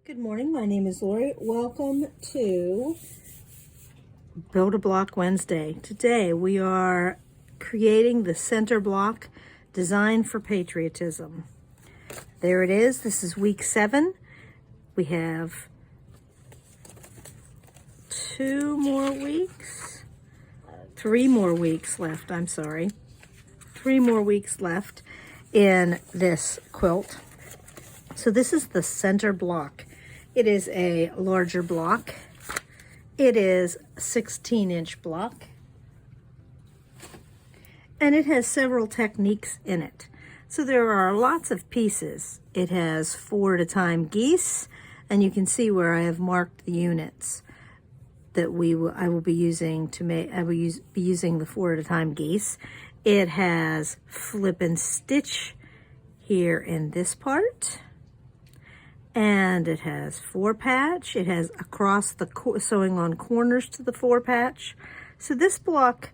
Good morning, my name is Lori. Welcome to Build a Block Wednesday. Today we are creating the center block designed for patriotism. There it is. This is week 7. We have 3 more weeks left, I'm sorry. 3 more weeks left in this quilt. So this is the center block. It is a larger block. It is a 16-inch block. And it has several techniques in it. So there are lots of pieces. It has 4 at a time geese, and you can see where I have marked the units that I will be using to make. I will be using the 4 at a time geese. It has flip and stitch here in this part. And it has 4 patch. It has across the sewing on corners to the 4 patch. So this block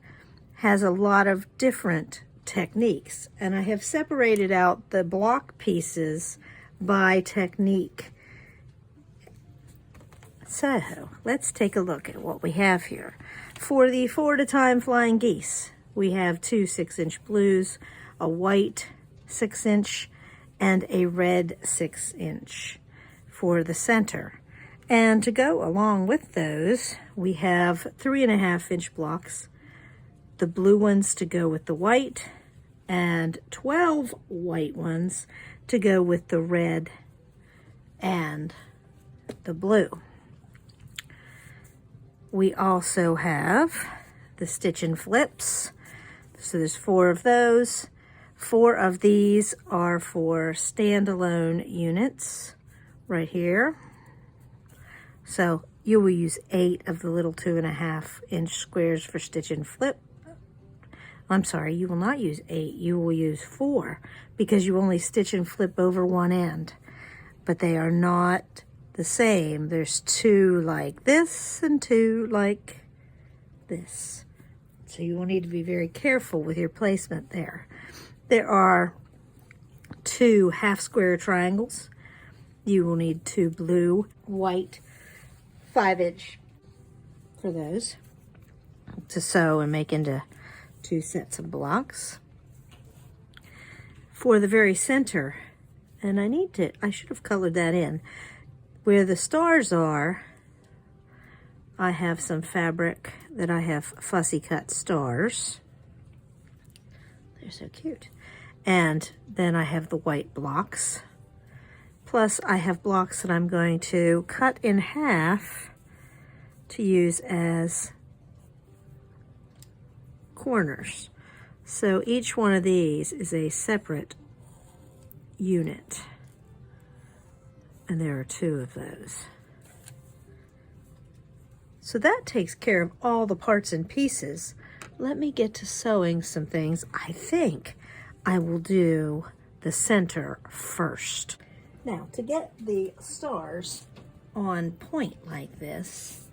has a lot of different techniques, and I have separated out the block pieces by technique. So let's take a look at what we have here. For the 4 at a time flying geese, we have 2 6-inch blues, a white 6-inch, and a red 6-inch. For the center. And to go along with those, we have 3.5-inch blocks, the blue ones to go with the white, and 12 white ones to go with the red and the blue. We also have the stitch and flips. So there's 4 of those. 4 of these are for standalone units. Right here. So you will use 8 of the little 2.5-inch squares for stitch and flip. I'm sorry, you will not use 8, you will use 4 because you only stitch and flip over one end. But they are not the same. There's 2 like this and 2 like this. So you will need to be very careful with your placement there. There are 2 half square triangles. You will need 2 blue, white, 5-inch for those to sew and make into 2 sets of blocks. For the very center, and I should have colored that in, where the stars are, I have some fabric that I have fussy cut stars. They're so cute. And then I have the white blocks. Plus, I have blocks that I'm going to cut in half to use as corners. So each one of these is a separate unit. And there are 2 of those. So that takes care of all the parts and pieces. Let me get to sewing some things. I think I will do the center first. Now, to get the stars on point like this,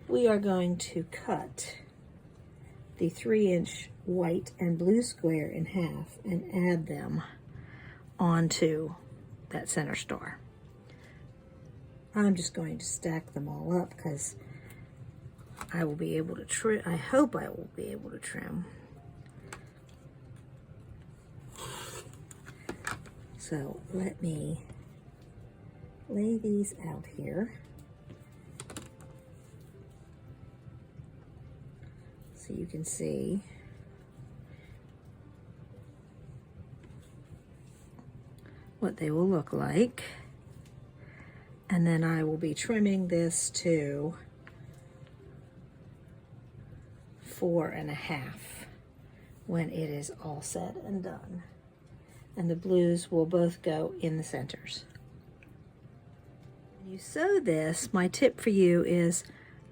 we are going to cut the 3-inch white and blue square in half and add them onto that center star. I'm just going to stack them all up because I will be able to trim. I hope I will be able to trim. So let me lay these out here so you can see what they will look like. And then I will be trimming this to 4.5 when it is all said and done. And the blues will both go in the centers. You sew this, my tip for you is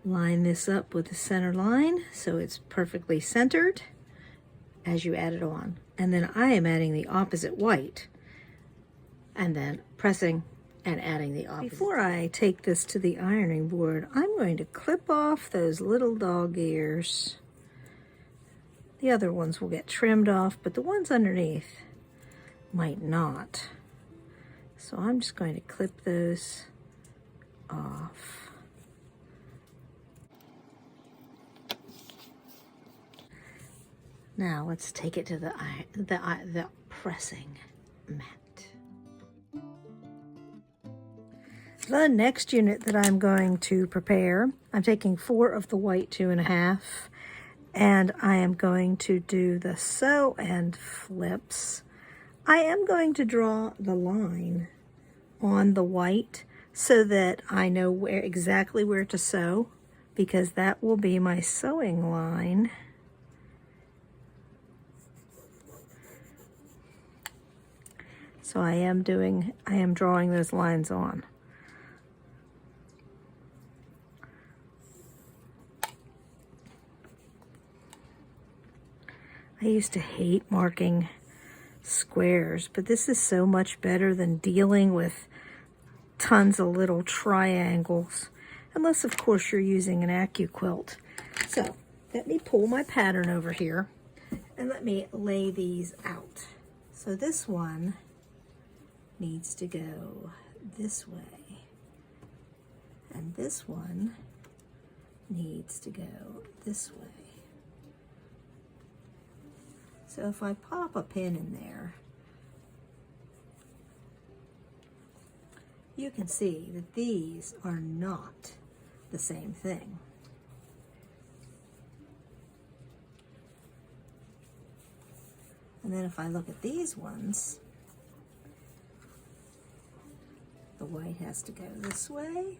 line this up with the center line so it's perfectly centered as you add it on. And then I am adding the opposite white and then pressing and adding the opposite. Before I take this to the ironing board, I'm going to clip off those little dog ears. The other ones will get trimmed off, but the ones underneath might not. So I'm just going to clip those off. Now let's take it to the pressing mat. The next unit that I'm going to prepare, I'm taking 4 of the white 2.5, and I am going to do the sew and flips. I am going to draw the line on the white so that I know exactly where to sew, because that will be my sewing line. So I am drawing those lines on. I used to hate marking squares, but this is so much better than dealing with tons of little triangles, unless of course you're using an AccuQuilt. So let me pull my pattern over here and let me lay these out. So this one needs to go this way, and this one needs to go this way. So if I pop a pin in there, you can see that these are not the same thing. And then if I look at these ones, the white has to go this way.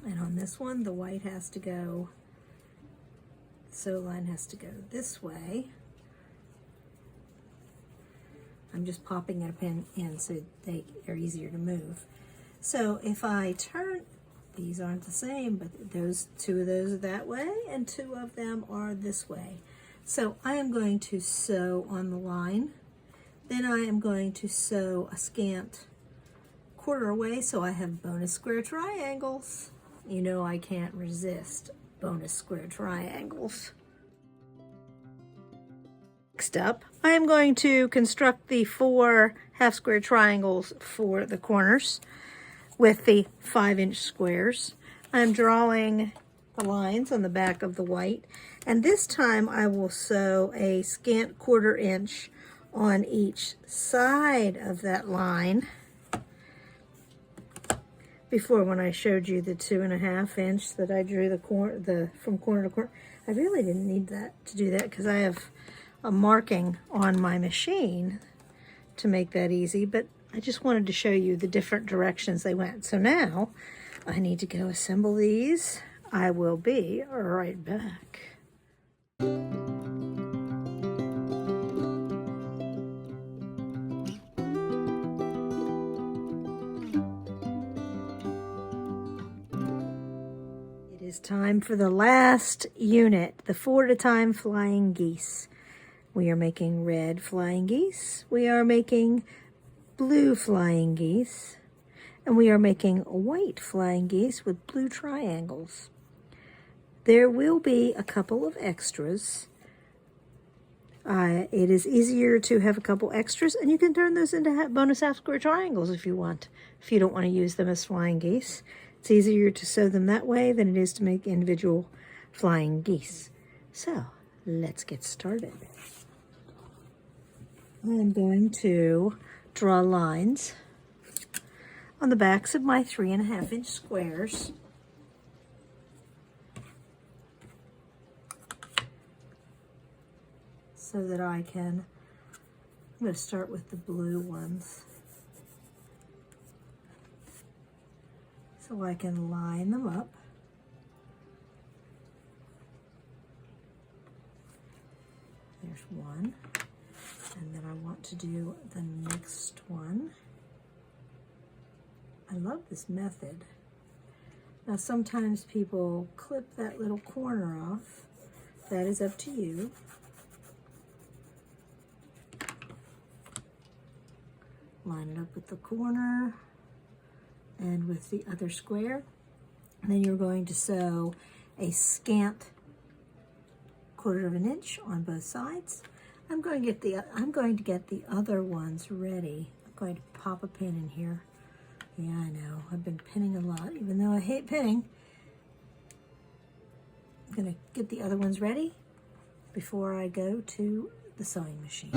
And on this one, the white has to go, the sew line has to go this way. I'm just popping a pin in so they are easier to move. So if I turn, these aren't the same, but those 2 of those are that way and 2 of them are this way. So I am going to sew on the line. Then I am going to sew a scant 1/4 away so I have bonus square triangles. You know I can't resist bonus square triangles. Next up, I am going to construct the 4 half square triangles for the corners with the 5-inch squares. I'm drawing the lines on the back of the white, and this time I will sew a scant 1/4 inch on each side of that line. Before, when I showed you the 2.5 inch that I drew from corner to corner, I really didn't need that to do that because I have a marking on my machine to make that easy, but I just wanted to show you the different directions they went. So now I need to go assemble these. I will be right back. It is time for the last unit, the 4-at-a-time flying geese. We are making red flying geese. We are making blue flying geese. And we are making white flying geese with blue triangles. There will be a couple of extras. It is easier to have a couple extras, and you can turn those into bonus half square triangles if you want, if you don't want to use them as flying geese. It's easier to sew them that way than it is to make individual flying geese. So let's get started. I'm going to draw lines on the backs of my 3.5 inch squares. So that I'm going to start with the blue ones. So I can line them up. There's one. And then I want to do the next one. I love this method. Now sometimes people clip that little corner off. That is up to you. Line it up with the corner and with the other square. And then you're going to sew a scant 1/4 inch on both sides. I'm going to get the other ones ready. I'm going to pop a pin in here. Yeah, I know. I've been pinning a lot, even though I hate pinning. I'm going to get the other ones ready before I go to the sewing machine.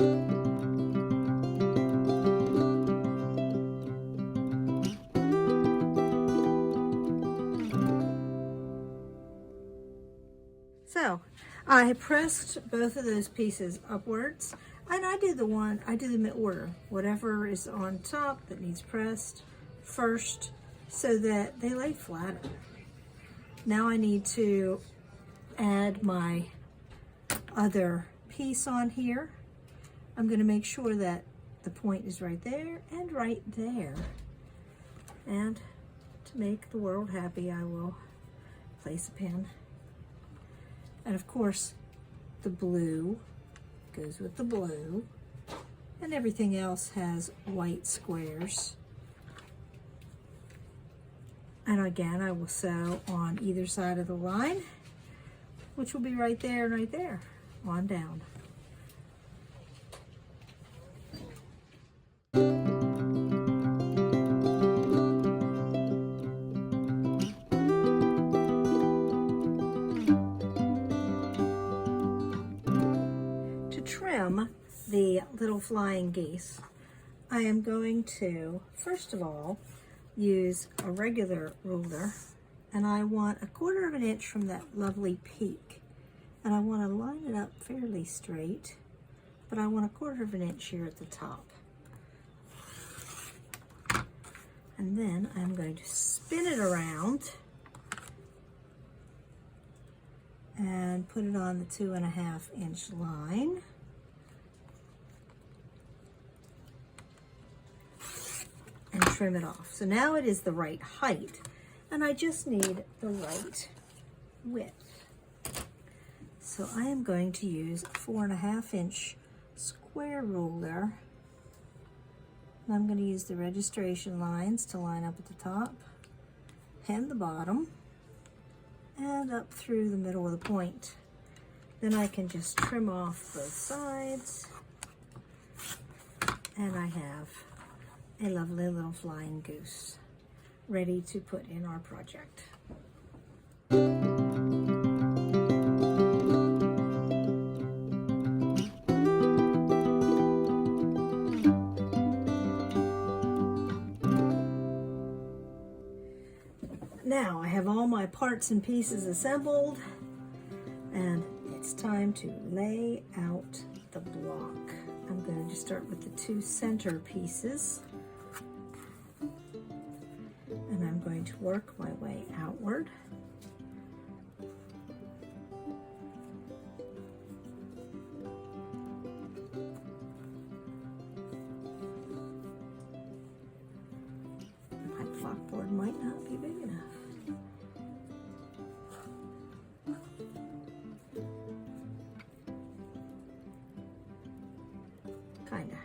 So I pressed both of those pieces upwards, and I do them in order. Whatever is on top that needs pressed first so that they lay flatter. Now I need to add my other piece on here. I'm going to make sure that the point is right there and right there. And to make the world happy, I will place a pin. And of course, the blue goes with the blue, and everything else has white squares. And again, I will sew on either side of the line, which will be right there and right there, on down. To trim the little flying geese, I am going to, first of all, use a regular ruler, and I want 1/4 of an inch from that lovely peak, and I want to line it up fairly straight, but I want 1/4 of an inch here at the top. And then I'm going to spin it around and put it on the 2.5 inch line. And trim it off. So now it is the right height, and I just need the right width. So I am going to use a 4.5 inch square ruler. And I'm going to use the registration lines to line up at the top and the bottom and up through the middle of the point. Then I can just trim off both sides, and I have a lovely little flying goose ready to put in our project. Now I have all my parts and pieces assembled, and it's time to lay out the block. I'm going to just start with the 2 center pieces, and I'm going to work my way outward. My blockboard might not be big enough. Kinda.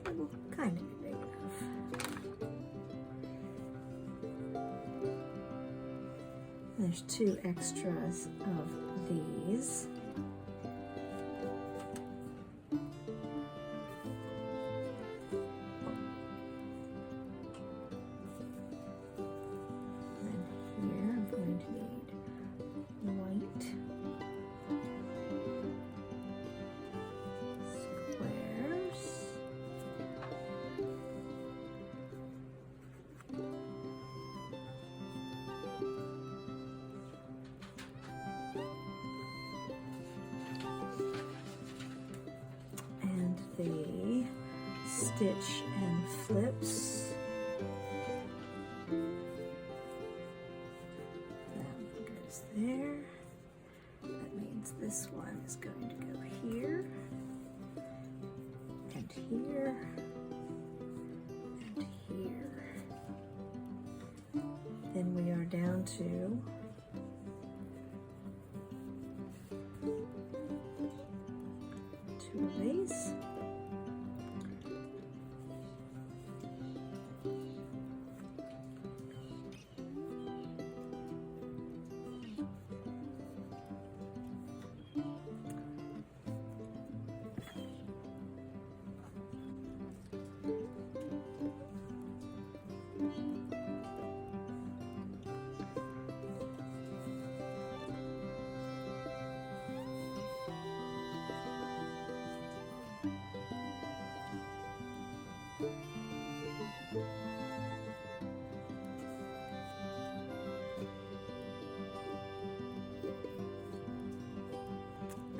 It will kind of be big enough. There's 2 extras of these. And here I'm going to need white squares. And the stitch and flips. That one goes there. That means this one is going to go here, and here, and here. Then we are down to two of these.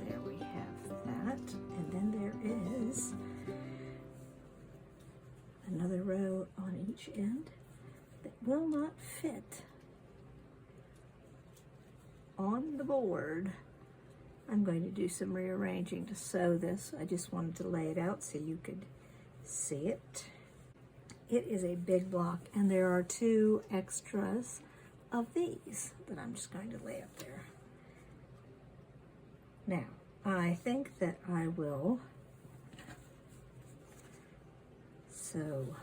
There we have that. And then there is another row on each end that will not fit on the board. I'm going to do some rearranging to sew this. I just wanted to lay it out so you could see it. It is a big block, and there are 2 extras of these that I'm just going to lay up there. Now, I think that I will sew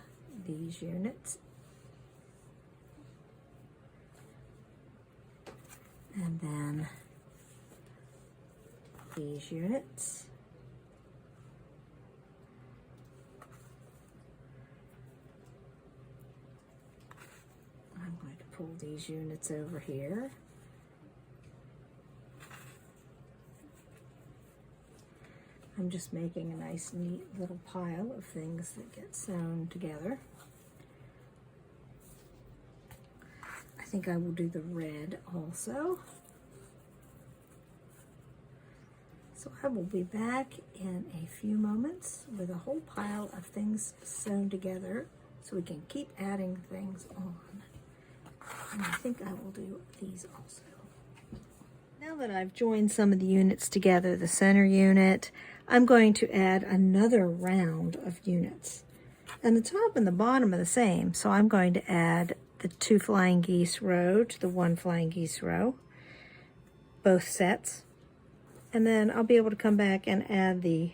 these units and then these units. I'm going to pull these units over here. I'm just making a nice neat little pile of things that get sewn together. I think I will do the red also. So I will be back in a few moments with a whole pile of things sewn together so we can keep adding things on. And I think I will do these also. Now that I've joined some of the units together, the center unit, I'm going to add another round of units. And the top and the bottom are the same, so I'm going to add the 2 flying geese row to the 1 flying geese row, both sets. And then I'll be able to come back and add the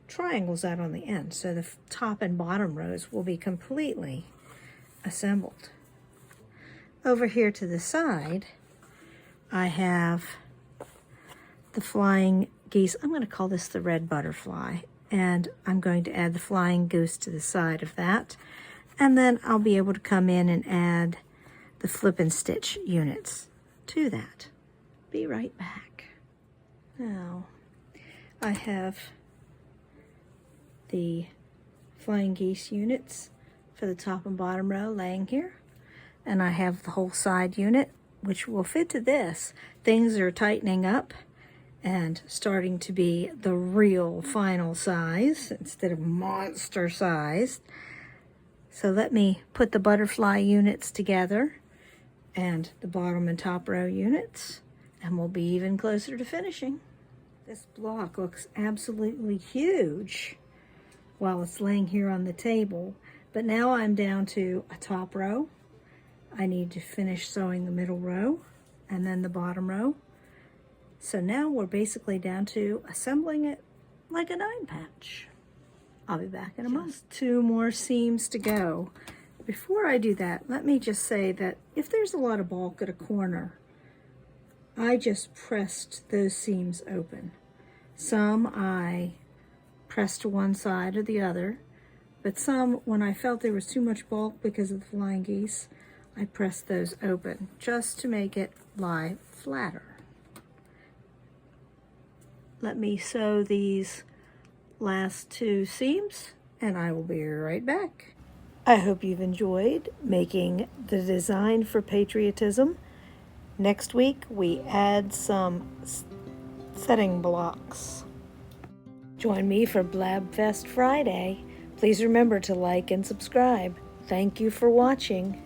triangles out on the end. So the top and bottom rows will be completely assembled. Over here to the side, I have the flying geese. I'm going to call this the red butterfly. And I'm going to add the flying goose to the side of that. And then I'll be able to come in and add the flip and stitch units to that. Be right back. Now, I have the flying geese units for the top and bottom row laying here. And I have the whole side unit, which will fit to this. Things are tightening up and starting to be the real final size instead of monster sized. So let me put the butterfly units together and the bottom and top row units, and we'll be even closer to finishing. This block looks absolutely huge while it's laying here on the table, but now I'm down to a top row. I need to finish sewing the middle row and then the bottom row. So now we're basically down to assembling it like a 9-patch. I'll be back in a moment. Just 2 more seams to go. Before I do that, let me just say that if there's a lot of bulk at a corner, I just pressed those seams open. Some I pressed to one side or the other, but some, when I felt there was too much bulk because of the flying geese, I pressed those open just to make it lie flatter. Let me sew these last 2 seams and I will be right back. I hope you've enjoyed making the design for Patriotism. Next week we add some setting blocks. Join me for Blabfest Friday. Please remember to like and subscribe. Thank you for watching.